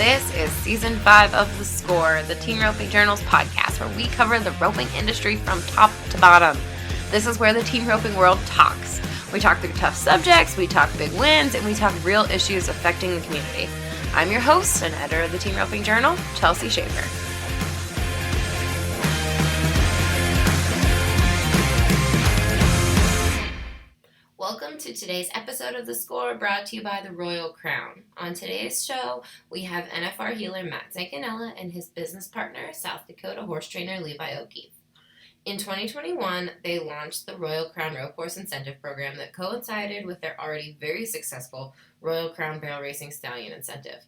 This is Season 5 of The Score, the Team Roping Journal's podcast, where we cover the roping industry from top to bottom. This is where the team roping world talks. We talk through tough subjects, we talk big wins, and we talk real issues affecting the community. I'm your host and editor of the Team Roping Journal, Chelsea Shaffer. Welcome to today's episode of The Score, brought to you by the Royal Crown. On today's show, we have NFR healer Matt Zancanella and his business partner, South Dakota horse trainer Levi O'Keeffe. In 2021, they launched the Royal Crown Rope Horse Incentive program that coincided with their already very successful Royal Crown Barrel Racing Stallion Incentive.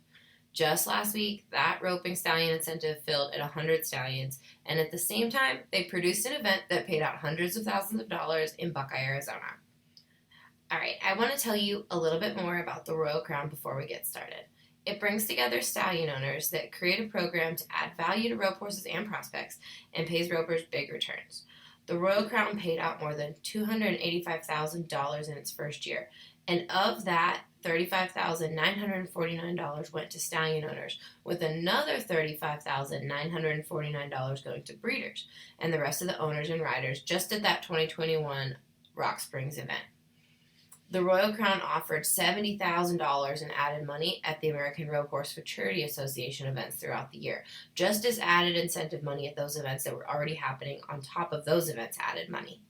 Just last week, that roping stallion incentive filled at 100 stallions, and at the same time, they produced an event that paid out hundreds of thousands of dollars in Buckeye, Arizona. All right, I want to tell you a little bit more about the Royal Crown before we get started. It brings together stallion owners that create a program to add value to rope horses and prospects and pays ropers big returns. The Royal Crown paid out more than $285,000 in its first year, and of that, $35,949 went to stallion owners, with another $35,949 going to breeders, and the rest of the owners and riders just at that 2021 Rock Springs event. The Royal Crown offered $70,000 in added money at the American Rope Horse Futurity Association events throughout the year, just as added incentive money at those events that were already happening on top of those events' added money.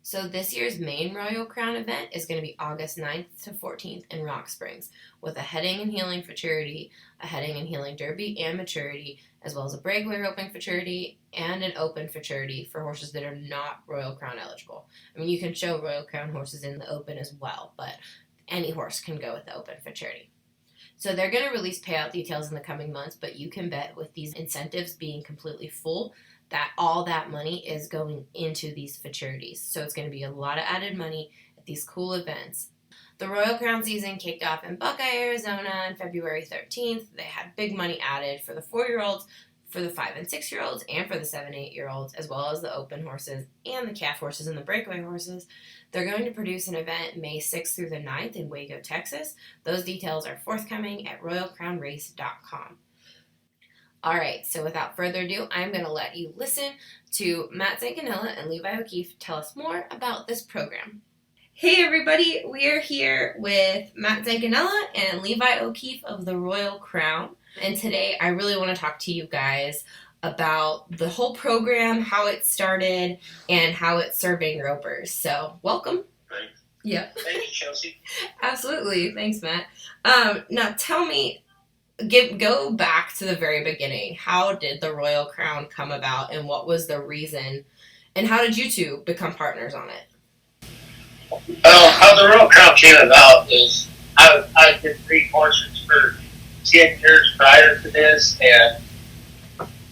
So this year's main Royal Crown event is going to be August 9th to 14th in Rock Springs, with a heading and heeling futurity, a heading and heeling derby and maturity, as well as a breakaway roping futurity and an open futurity for horses that are not Royal Crown eligible. I mean, you can show Royal Crown horses in the open as well, but any horse can go with the open futurity. So they're going to release payout details in the coming months, but you can bet with these incentives being completely full that all that money is going into these futurities. So it's going to be a lot of added money at these cool events. The Royal Crown season kicked off in Buckeye, Arizona on February 13th. They had big money added for the 4-year-olds, for the 5 and 6-year-olds, and for the 7 and 8-year-olds, as well as the open horses and the calf horses and the breakaway horses. They're going to produce an event May 6th through the 9th in Waco, Texas. Those details are forthcoming at royalcrownrace.com. All right, so without further ado, I'm going to let you listen to Matt Zancanella and Levi O'Keeffe tell us more about this program. Hey everybody, we are here with Matt Zancanella and Levi O'Keeffe of the Royal Crown. And today I really want to talk to you guys about the whole program, how it started, and how it's serving ropers. So, welcome. Thanks. Yep. Thank you, Chelsea. Absolutely. Thanks, Matt. Now tell me, go back to the very beginning. How did the Royal Crown come about, and what was the reason, and how did you two become partners on it? How the Royal Crown came about is I've been breeding horses for 10 years prior to this, and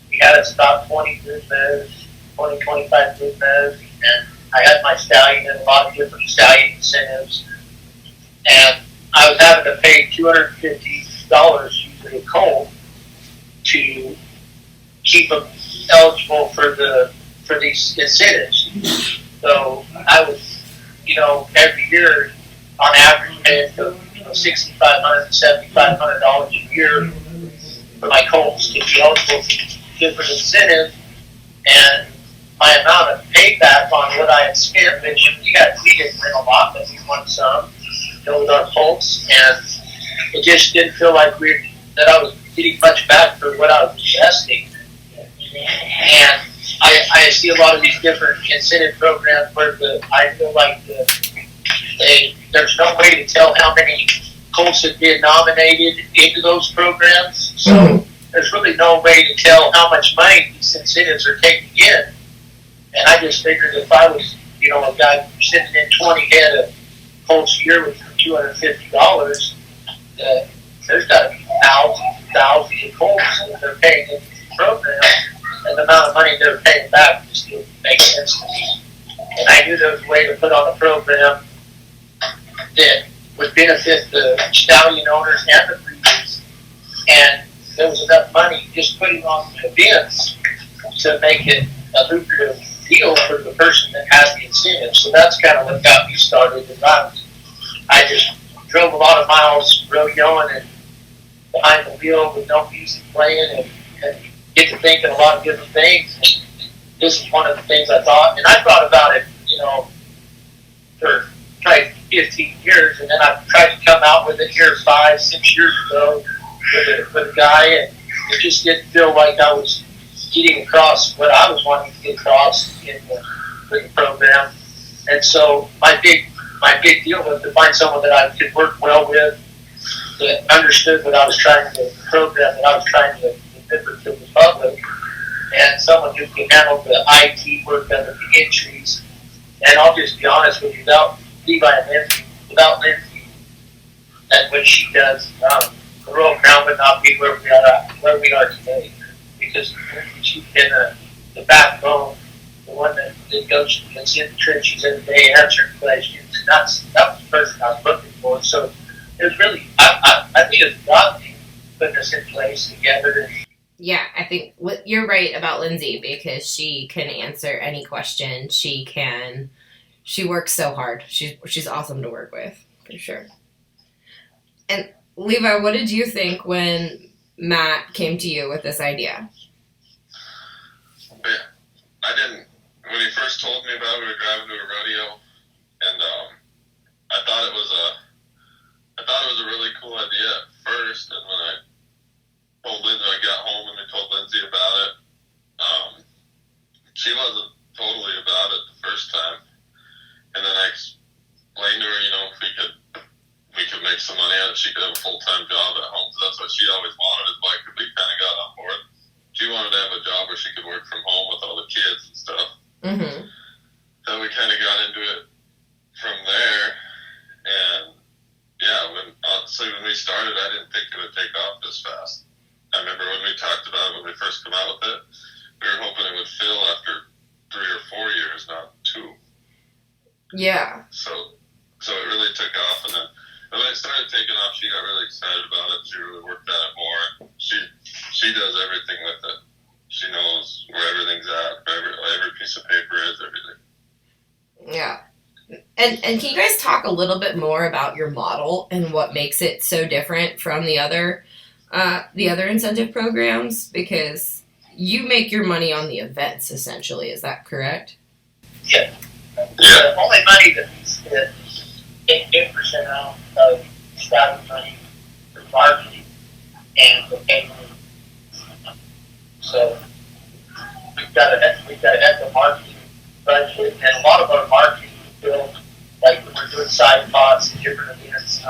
we had us about 20 good moves, 25 good moves, and I had my stallion in a lot of different stallion incentives, and I was having to pay $250 usually a colt to keep them eligible for these incentives. So I was, every year on average paying $6,500 to $7,500 a year for my colts to be eligible for different incentives, and my amount of payback on what I had spent, which we didn't win a lot, but we won some, with our colts, and it just didn't feel like that I was getting much back for what I was investing. And I see a lot of these different incentive programs where I feel like there's no way to tell how many colts have been nominated into those programs. So there's really no way to tell how much money these incentives are taking in. And I just figured if I was, a guy sending in 20 head of colts a year with $250, there's got to be thousands of colts that they're paying into the program. And the amount of money they're paying back just didn't make sense to me. And I knew there was a way to put on a program that would benefit the stallion owners and the breeders. And there was enough money just putting on events to make it a lucrative deal for the person that has the incentive. So that's kind of what got me started. I just drove a lot of miles rodeoing, and behind the wheel with no music playing and get to thinking a lot of different things. And this is one of the things I thought, and I thought about it, for probably 15 years, and then I tried to come out with it here 5-6 years ago with a guy, and it just didn't feel like I was getting across what I was wanting to get across in the program. And so my big deal was to find someone that I could work well with, that understood what I was trying to, the program that I was trying to deliver to the public, and someone who could handle the IT work of the entries. And I'll just be honest with you, without Levi and Lindsay, and what she does, the Royal Crown would not be where we are today. Because she's been the backbone, the one that goes that's in the trenches every day answering questions. And that was the person I was looking for. So it was really, I think it's God putting us in place together. Yeah, I think you're right about Lindsay, because she can answer any question. She works so hard. She's awesome to work with, for sure. And Levi, what did you think when Matt came to you with this idea? When he first told me about it, we were driving to a rodeo, and I thought it was a really cool idea at first. And when I got home and I told Lindsay about it, she wasn't totally about it the first time. And then I explained to her, if we could make some money out of it, she could have a full-time job at home. So that's what she always wanted. Is like, we kind of got on board. She wanted to have a job where she could work from home with all the kids and stuff. Mm-hmm. So we kind of got into it from there. And yeah, when we started, I didn't think it would take off this fast. I remember when we talked about it, when we first come out with it, we were hoping it would fill after 3 or 4 years, not 2. Yeah. So it really took off, and then when it started taking off, she got really excited about it. She really worked on it more. She does everything with it. She knows where everything's at, where every piece of paper is, everything. Yeah. And can you guys talk a little bit more about your model and what makes it so different from the other incentive programs? Because you make your money on the events, essentially. Is that correct? Yeah. Yeah. The only money that we take 10% out of staffing money for marketing and the payment. So we've got to have the marketing budget, and a lot of our marketing is built, like when we're doing side pods and different events,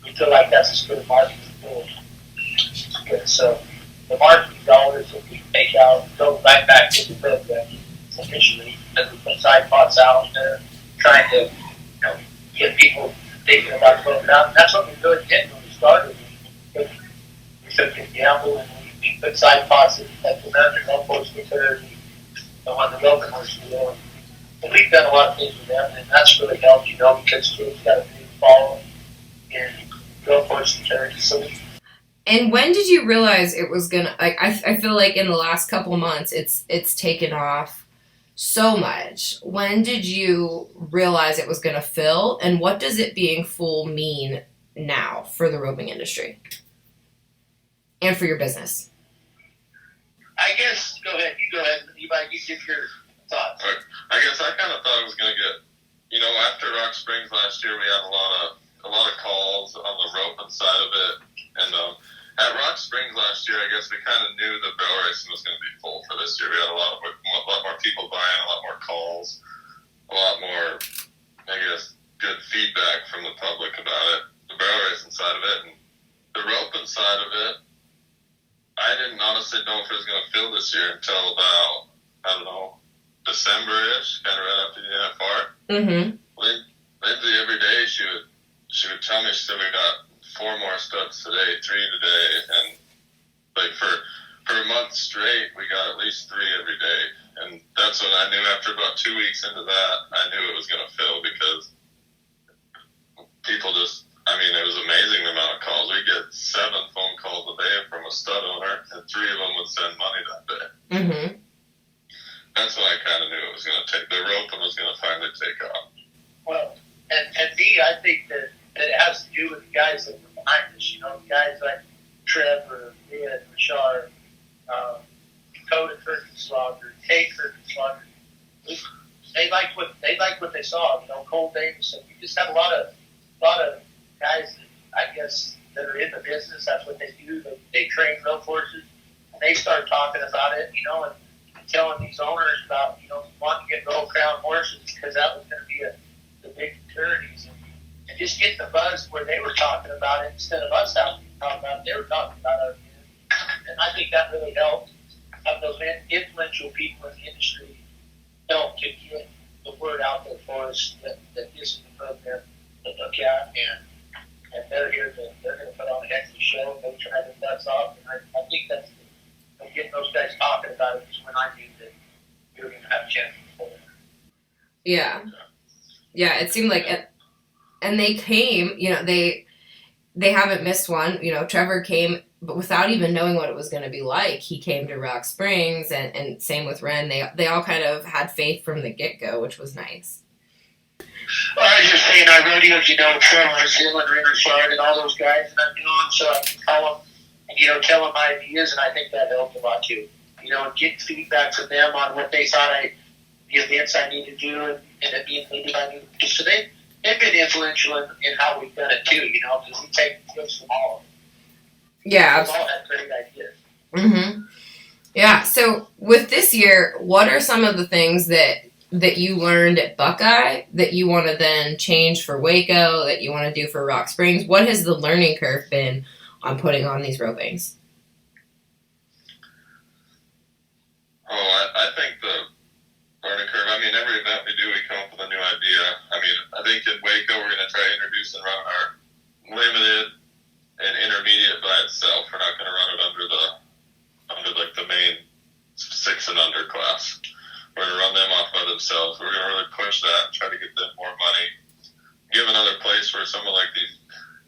we feel like that's as good a marketing tool. So the marketing dollars that we take out go right back to the program initially, as we put side pods out there, trying to get people thinking about the program. And that's what we really did when we started. We took a gamble and we put side pods at the American Golf Course Reserve, on the Golf Course Reserve. And we've done a lot of things with them, and that's really helped, because we've got a big following in Golf Course Reserve. So and when did you realize it was gonna? Like, I feel like in the last couple months, it's taken off so much. When did you realize it was gonna fill, and what does it being full mean now for the roping industry and for your business? I guess you go ahead, Levi, you give your thoughts. I guess I kind of thought it was going to get, after Rock Springs last year, we had a lot of calls on the roping side of it, and at Rock Springs last year, I guess we kind of knew the barrel racing was going to be full for this year. We had a lot more people buying, a lot more calls, a lot more, I guess, good feedback from the public about it, the barrel racing side of it, and the roping side of it. I didn't honestly know if it was going to fill this year until about, I don't know, December-ish, kind of right after the NFR. Mm-hmm. Lindsay, every day, she would tell me, she said, we got 4 more studs today, 3 today, and like for a month straight, we got at least 3 every day. And that's when I knew, after about 2 weeks into that, I knew it was going to fill, because people just, it was amazing the amount of calls. We get 7 phone calls a day from a stud owner, and 3 of them would send money that day. Mm-hmm. That's when I kind of knew it was going to take, the roping was going to finally take off. Well, and me, I think that it has to do with the guys that we're behind us. Guys like Trevor, Ed, Richard, Dakota Kirkenslogger, Tate Kirkenslogger. They liked what they saw. Cole Davis. And we just have a lot of guys that I guess that are in the business. That's what they do. They train rope horses, and they start talking about it. And telling these owners about wanting to get Royal Crown horses because that was going to be the big charities, and just getting the buzz where they were talking about it instead of us having to talk about it. They were talking about it, and I think that really helped. Have those influential people in the industry help to get the word out there for us that this is the program to look at, and they're going to put on a heck of a show. They try their butts off, and I think that's getting those guys talking about it is when I knew that we were going to have a chance for it. Yeah. Yeah, it seemed like it, and they came, they haven't missed one. Trevor came, but without even knowing what it was going to be like, he came to Rock Springs, and same with Ren. They all kind of had faith from the get-go, which was nice. Well, I was just saying, our rodeos, Trevor, Zill, and Richard, and all those guys, and I knew them, so I could call them and, tell them my ideas, and I think that helped a lot, too. Get feedback from them on what they thought the events I need to do, and it being maybe I need to do. So they've been influential in how we've done it, too, because we take tips from all of them. Yeah. They've all had great ideas. Mm-hmm. Yeah, so with this year, what are some of the things that you learned at Buckeye that you want to then change for Waco, that you want to do for Rock Springs? What has the learning curve been on putting on these ropings? I think the learning curve, every event we do, we come up with a new idea. I think in Waco, we're going to try to introduce and run our limited and intermediate by itself. We're not going to run it under the main 6 and under class. We're going to run them off by themselves. We're going to really push that and try to get them more money. Give another place where someone like these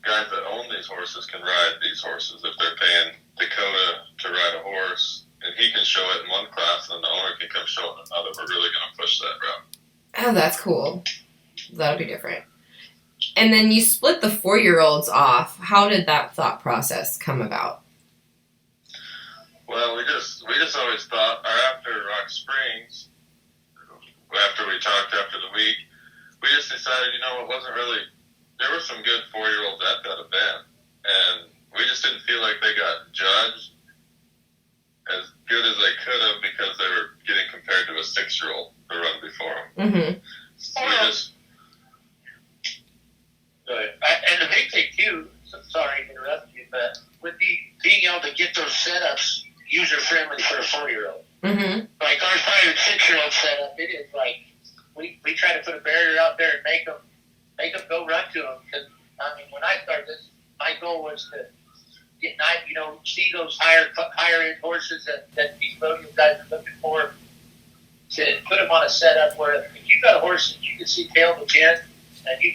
guys that own these horses can ride these horses. If they're paying Dakota to ride a horse, and he can show it in one class, and the owner can come show it in another, we're really going to push that route. Oh, that's cool. That'll be different. And then you split the 4-year-olds off. How did that thought process come about? Well, we just always thought, after Rock Springs, after we talked after the week, we just decided, it wasn't really, there were some good 4-year-olds at that event, and we just didn't feel like they got judged as good as they could have because they were getting compared to a 6-year-old to run before them. Mm-hmm. So we just... And the big thing, too, sorry to interrupt you, but with being able to get those setups user-friendly for a 4-year-old. Mm-hmm. Like our 5- and 6-year-old setup, it is like, we try to put a barrier out there and make them go run to them. Because, when I started this, my goal was to get see those higher end horses that these rodeo guys are looking for, to put them on a setup where if you got a horse that you can see tail to chin, and you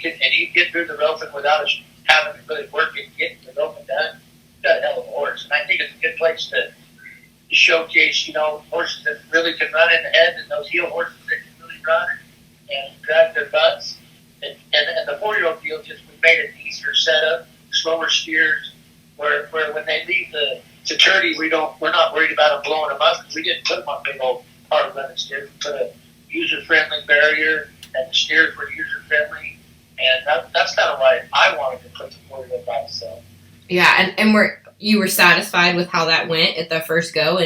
get through the roping without having to really work and getting the roping done, you got a hell of a horse. And I think it's a good place to showcase, horses that really can run in the head, and those heel horses that can really run and grab their butts. And the 4-year-old deal, we made it easier setup, slower steers, where when they leave the security, we're not worried about them blowing them up, because we didn't put them on big old hard running steers. We put a user-friendly barrier, and the steers were user-friendly, and that's kind of why I wanted to put the 4-year-old by itself. Yeah, and you were satisfied with how that went at the first go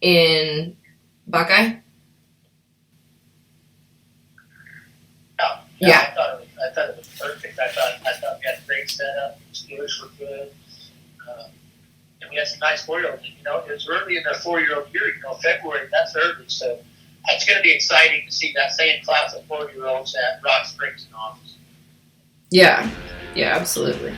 in Buckeye? Yeah. I thought it was perfect. I thought we had a great setup. The steers were good. And we had some nice 4-year-olds. It was early in their 4-year-old year. February, that's early. So it's going to be exciting to see that same class of 4-year-olds at Rock Springs in August. Yeah. Yeah, absolutely.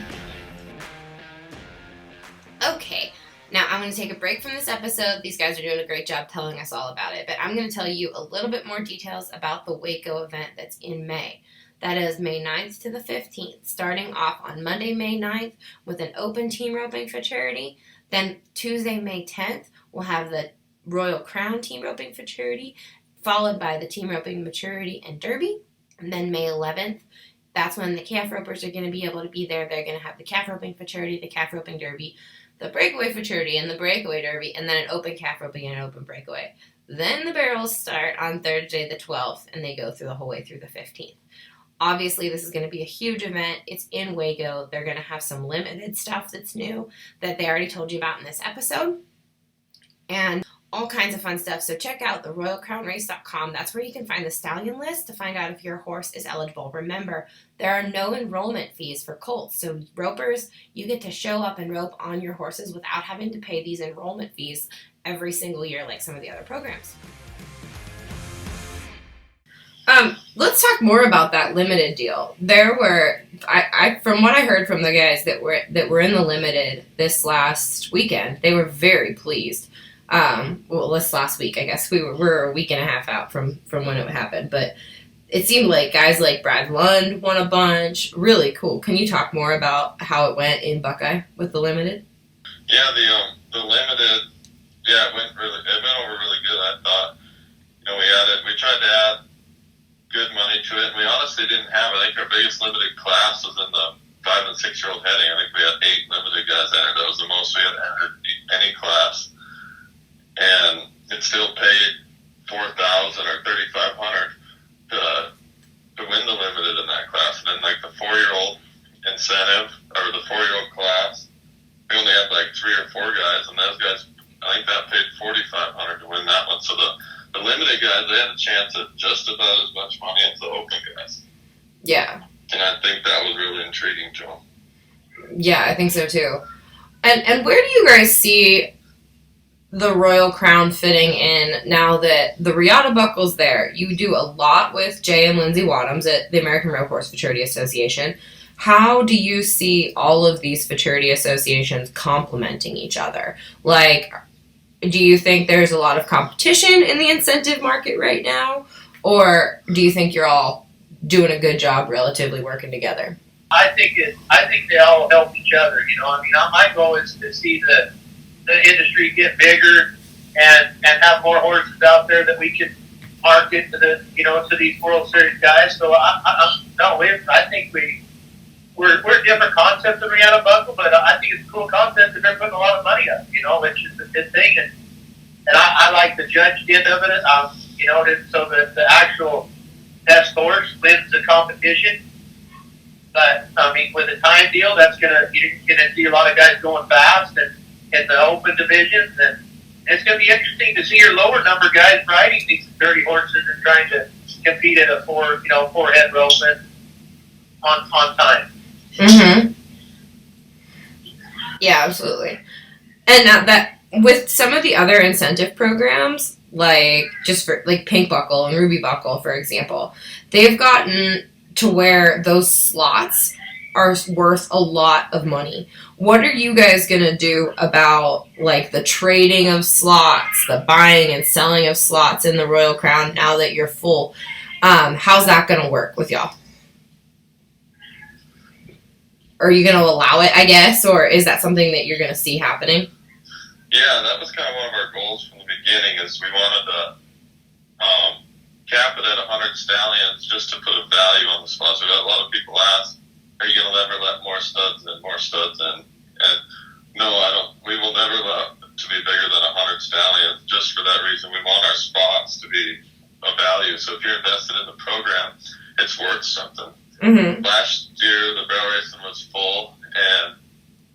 Okay. Now, I'm going to take a break from this episode. These guys are doing a great job telling us all about it. But I'm going to tell you a little bit more details about the Waco event that's in May. That is May 9th to the 15th, starting off on Monday, May 9th, with an open team roping for charity. Then Tuesday, May 10th, we'll have the Royal Crown team roping for charity, followed by the team roping maturity and derby. And then May 11th That's when the calf ropers are going to be able to be there. They're going to have the calf roping fraternity, the calf roping derby, the breakaway fraternity, and the breakaway derby, and then an open calf roping and an open breakaway. Then the barrels start on Thursday the 12th, and they go through the whole way through the 15th. Obviously, this is going to be a huge event. It's in Waco. They're going to have some limited stuff that's new that they already told you about in this episode, and all kinds of fun stuff. So check out the RoyalCrownRace.com. That's where you can find the stallion list to find out if your horse is eligible. Remember, there are no enrollment fees for colts. So ropers, you get to show up and rope on your horses without having to pay these enrollment fees every single year like some of the other programs. Let's talk more about that limited deal. There were, from what I heard from the guys that were in the limited this last weekend, they were very pleased. This last week, I guess we're a week and a half out from when it happened, but it seemed like guys like Brad Lund won a bunch. Really cool. Can you talk more about how it went in Buckeye with the limited? Yeah, the limited, it went over really good. I thought, we tried to add good money to it, and we honestly didn't have. I think our biggest limited class was in the 5 and 6 year old heading. I think we had 8 limited guys entered. That was the most we had entered any class. And it still paid $4,000 or $3,500 to win the limited in that class. And then like the 4 year old incentive or the 4 year old class, we only had like 3 or 4 guys, and those guys, I think that paid $4,500 to win that one. So the limited guys, they had a chance at just about as much money as the open guys. Yeah. And I think that was really intriguing to them. Yeah, I think so too. And where do you guys see the Royal Crown fitting in now that the Regatta buckle's there? You do a lot with Jay and Lindsay Wadhams at the American Rope Horse Fraternity Association. How do you see all of these fraternity associations complementing each other? Like, do you think there's a lot of competition in the incentive market right now? Or do you think you're all doing a good job relatively working together? I think they all help each other. My goal is to see the industry get bigger and have more horses out there that we can market to to these World Series guys. So I think we're a different concept than Regatta Buckle, but I think it's a cool concept and they're putting a lot of money up, which is a good thing. And I like the judge end of it, so that the actual best horse wins the competition. But with the time deal, you're gonna see a lot of guys going fast and in the open divisions, and it's gonna be interesting to see your lower number guys riding these dirty horses and trying to compete at a 4-head rope on time. Mm-hmm. Yeah, absolutely. And now that with some of the other incentive programs, like just for like Pink Buckle and Ruby Buckle, for example, they've gotten to where those slots are worth a lot of money. What are you guys going to do about like the trading of slots, the buying and selling of slots in the Royal Crown now that you're full? How's that going to work with y'all? Are you going to allow it, I guess, or is that something that you're going to see happening? Yeah, that was kind of one of our goals from the beginning, is we wanted to cap it at 100 stallions just to put a value on the spots. We had a lot of people ask, are you going to ever let more studs in? And no, I don't. We will never let it to be bigger than 100 stallions. Just for that reason, we want our spots to be a value. So if you're invested in the program, it's worth something. Mm-hmm. Last year, the barrel racing was full, and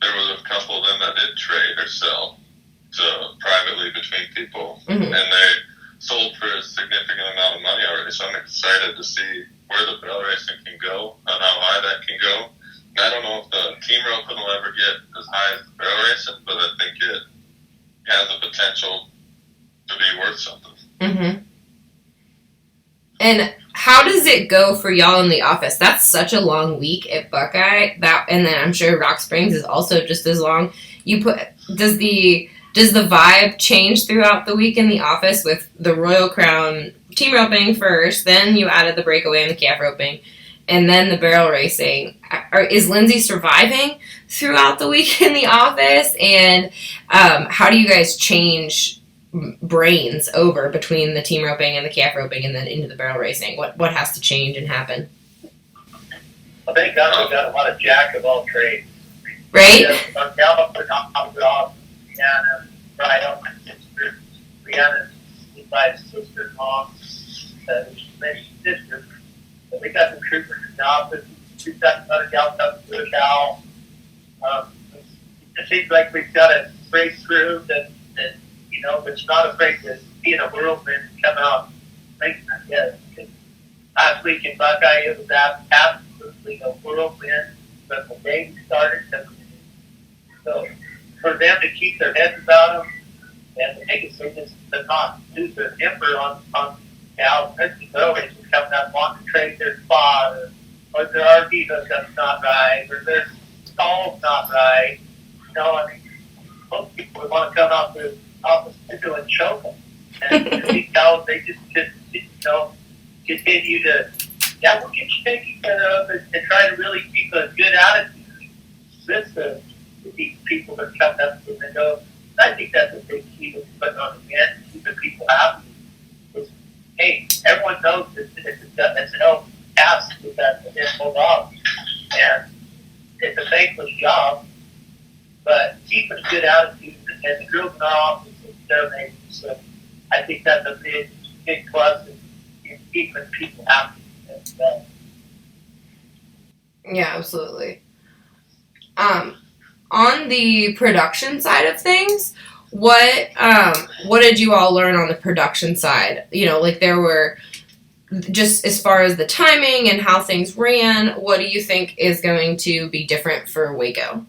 there was a couple of them that did trade or sell privately between people, mm-hmm. and they sold for a significant amount of money already. So I'm excited to see where the barrel racing can go and how high that can go. And I don't know if the team roping will ever get as high as the barrel racing, but I think it has the potential to be worth something. Mm-hmm. And how does it go for y'all in the office? That's such a long week at Buckeye. And then I'm sure Rock Springs is also just as long. Does the vibe change throughout the week in the office with the Royal Crown team roping first, then you added the breakaway and the calf roping, and then the barrel racing? Is Lindsay surviving throughout the week in the office? And how do you guys change brains over between the team roping and the calf roping and then into the barrel racing? What has to change and happen? Well, thank God we got a lot of jack of all trades. Right? Our gal put on the job, Brianna, right out my sister, Brianna's Levi's sister-in-law, many sisters. But we got some troopers in the office. We've got another gal coming to the gal. It seems like we've got a great crew that that's not afraid to be in a whirlwind and come out and make that. Yes. Last week in Buckeye, it was absolutely a whirlwind from the day we started. So for them to keep their heads about them and the biggest thing is to not lose their temper on gals, especially those who's coming up wanting to trade their spot or their RV hookup's not right or their stall's not right. Most people would want to come out the schedule and choke them. And these gals, they just continue to, we'll get you taken care of and try to really keep a good attitude with these people that come up to the window. I think that's a big key to putting on the end, keeping people happy. Is, hey, everyone knows it's an open task with that pulled off. And it's a thankless job. But keeping a good attitude and the girls in our office are amazing. So I think that's a big plus in keeping people happy. Yeah, absolutely. On the production side of things, what did you all learn on the production side? There were just as far as the timing and how things ran. What do you think is going to be different for Waco?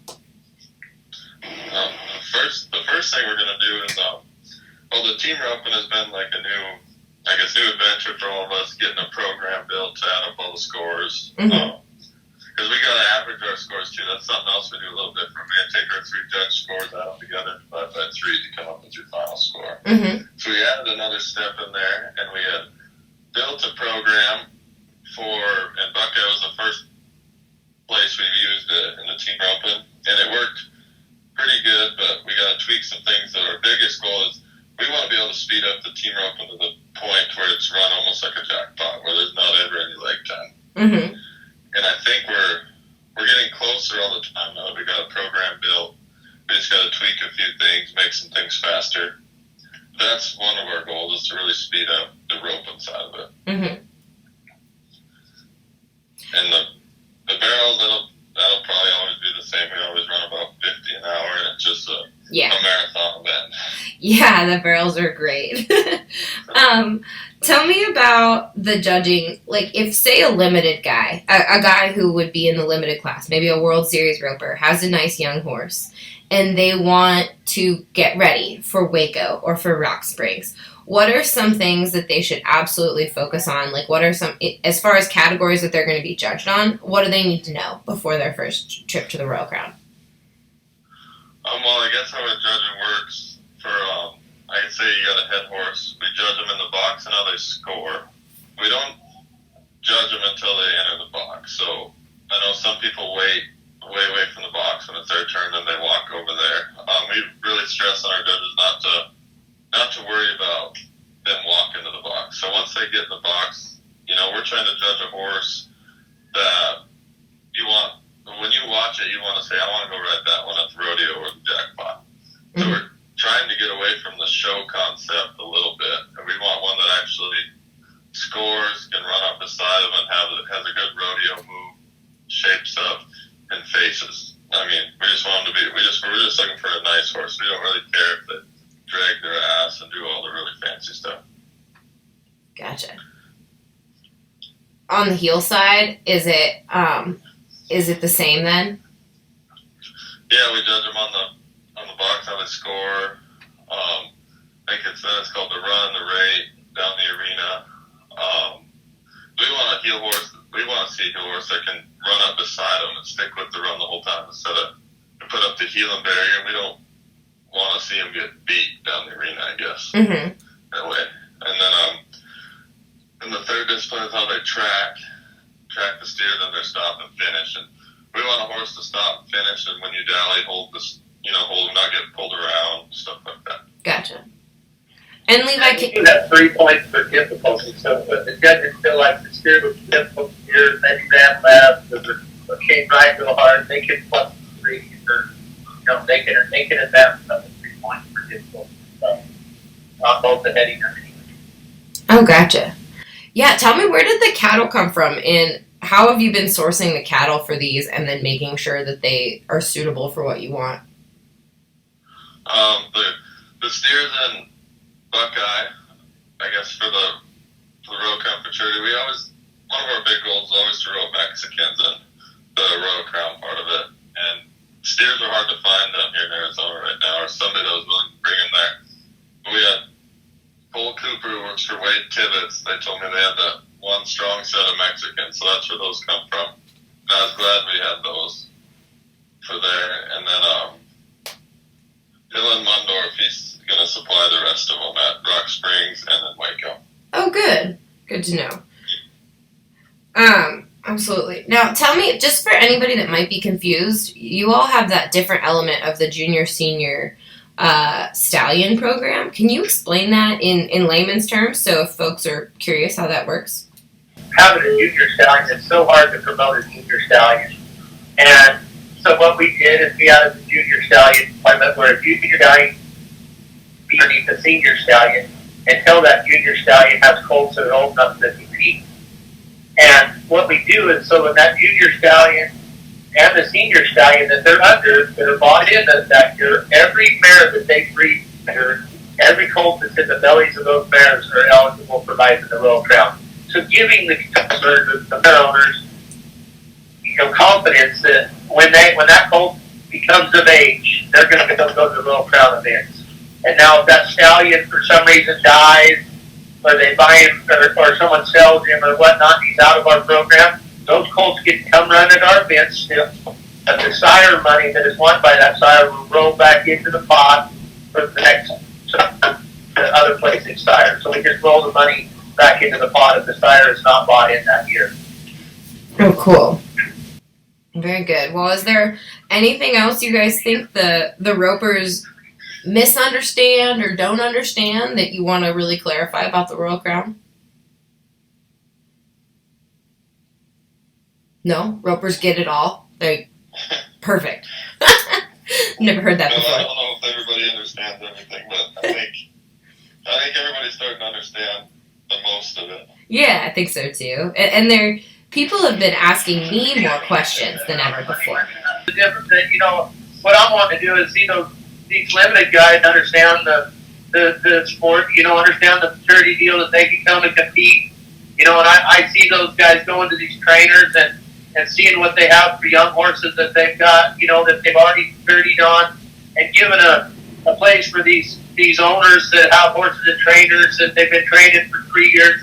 The first thing we're going to do is, the team roping has been like a new adventure for all of us, getting a program built to add up all the scores. Because we got to average our scores too. That's something else we do a little different. We had to take our 3 judge scores, add them together, divide by 3 to come up with your final score. So we added another step in there, and we had built a program and Buckeye was the first place we've used it in the team roping, and it worked pretty good, but we got to tweak some things. So our biggest goal is we want to be able to speed up the team roping to the point where it's run almost like a jackpot, where there's not ever any leg time. And I think we're getting closer all the time now that we got a program built. We just got to tweak a few things, make some things faster. That's one of our goals, is to really speed up the roping side of it. And the barrels, that'll probably always be the same. We always run about 50 an hour, and it's just a marathon event. Yeah, the barrels are great. Tell me about the judging. Like, if, say, a limited guy, a guy who would be in the limited class, maybe a World Series roper, has a nice young horse, and they want to get ready for Waco or for Rock Springs, what are some things that they should absolutely focus on? Like, what are some, as far as categories that they're going to be judged on, what do they need to know before their first trip to the Royal Crown? Well, I guess how our judging works for, I'd say you got a head horse. We judge them in the box and how they score. We don't judge them until they enter the box. So I know some people wait way away from the box when it's their turn and they walk over there. We really stress on our judges not to worry about them walking to the box. So once they get in the box, we're trying to judge a horse that you want. When you watch it, you want to say, I want to go ride that one at the rodeo or the jackpot. So we're trying to get away from the show concept a little bit, and we want one that actually scores, can run up the side of it, has a good rodeo move, shapes up, and faces. I mean, we just want them to be. We're just looking for a nice horse. We don't really care if they drag their ass and do all the really fancy stuff. Gotcha. On the heel side, is it the same then? Yeah, we judge them on the box, how they score. I think it's called the run, the rate, down the arena. We want a heel horse. We want to see a heel horse that can run up beside them and stick with the run the whole time instead of put up the heel and barrier. We don't want to see him get beat down the arena, I guess. That way. And then the third discipline is how they track the steer, then their stop and finish. And we want a horse to stop and finish, and when you dally, hold him, not get pulled around, stuff like that. Gotcha. And Levi, you do have 3 points for difficulty, so if the judges feel like the steer was difficult here, maybe ran left, or came right real hard, they can plus 3, or they can advance up to 3 points for difficulty. So on both the heading and the oh, gotcha. Yeah, tell me, where did the cattle come from, and how have you been sourcing the cattle for these, and then making sure that they are suitable for what you want? The steers in Buckeye, I guess for the Royal Crown Futurity, one of our big goals is always to row Mexicans in the Royal Crown part of it. And steers are hard to find down here in Arizona right now, or somebody that was willing to bring them there. But we had Cole Cooper, who works for Wade Tibbetts. They told me they had that one strong set of Mexicans, so that's where those come from. And I was glad we had those for there. And then Dylan Mundorf, he's going to supply the rest of them at Rock Springs and then Waco. Oh, good. Good to know. Absolutely. Now, tell me, just for anybody that might be confused, you all have that different element of the junior-senior stallion program. Can you explain that in layman's terms, so if folks are curious how that works? having a junior stallion, it's so hard to promote a junior stallion. And so what we did is we added the junior stallion appointment where a junior stallion be underneath the senior stallion until that junior stallion has colts that are old enough to compete. And what we do is, so when that junior stallion and the senior stallion that they're under, that are bought in that year, every mare that they breed, every colt that's in the bellies of those mares are eligible for life in the Royal Crown. So giving the customers, the mare owners, confidence that when that colt becomes of age, they're going to go to the Royal Crown events. And now if that stallion for some reason dies, or they buy him, or someone sells him or whatnot, he's out of our program, those colts get to come run at our events still. And the sire money that is won by that sire will roll back into the pot for the next other placing sire. So we just roll the money back into the pot if the sire is not bought in that year. Oh, cool. Very good. Well, is there anything else you guys think the ropers misunderstand or don't understand that you want to really clarify about the Royal Crown? No? Ropers get it all? They're perfect. Never heard that before. I don't know if everybody understands everything, but I think everybody's starting to understand the most of it. Yeah, I think so too. And people have been asking me more questions than ever before. The difference that, what I want to do is see these limited guys understand the sport, understand the maturity deal that they can come and compete. And I see those guys going to these trainers and seeing what they have for young horses that they've got, that they've already birdied on, and giving a place for these owners that have horses and trainers that they've been training for 3 years,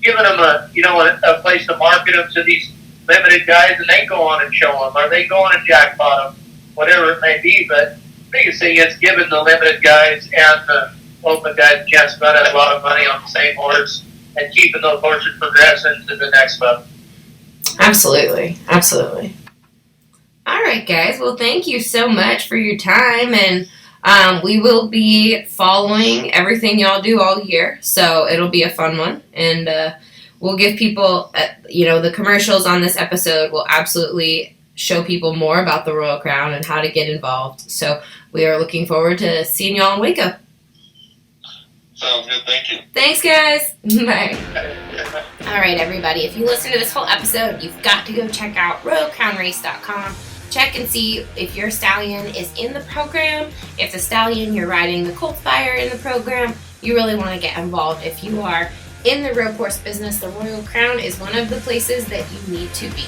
giving them a place to market them to these limited guys, and they go on and show them, or they go on and jackpot them, whatever it may be. But the biggest thing is giving the limited guys and the open guys a chance to spend a lot of money on the same horse and keeping those horses progressing to the next level. Absolutely. Absolutely. All right, guys. Well, thank you so much for your time, and we will be following everything y'all do all year, so it'll be a fun one, and we'll give people, the commercials on this episode will absolutely show people more about the Royal Crown and how to get involved, so we are looking forward to seeing y'all in Waco. Sounds good. Thank you. Thanks, guys. Bye. All right, everybody. If you listen to this whole episode, you've got to go check out RoyalCrownRace.com. Check and see if your stallion is in the program. If the stallion you're riding the colt buyer in the program, you really want to get involved. If you are in the rope horse business, the Royal Crown is one of the places that you need to be.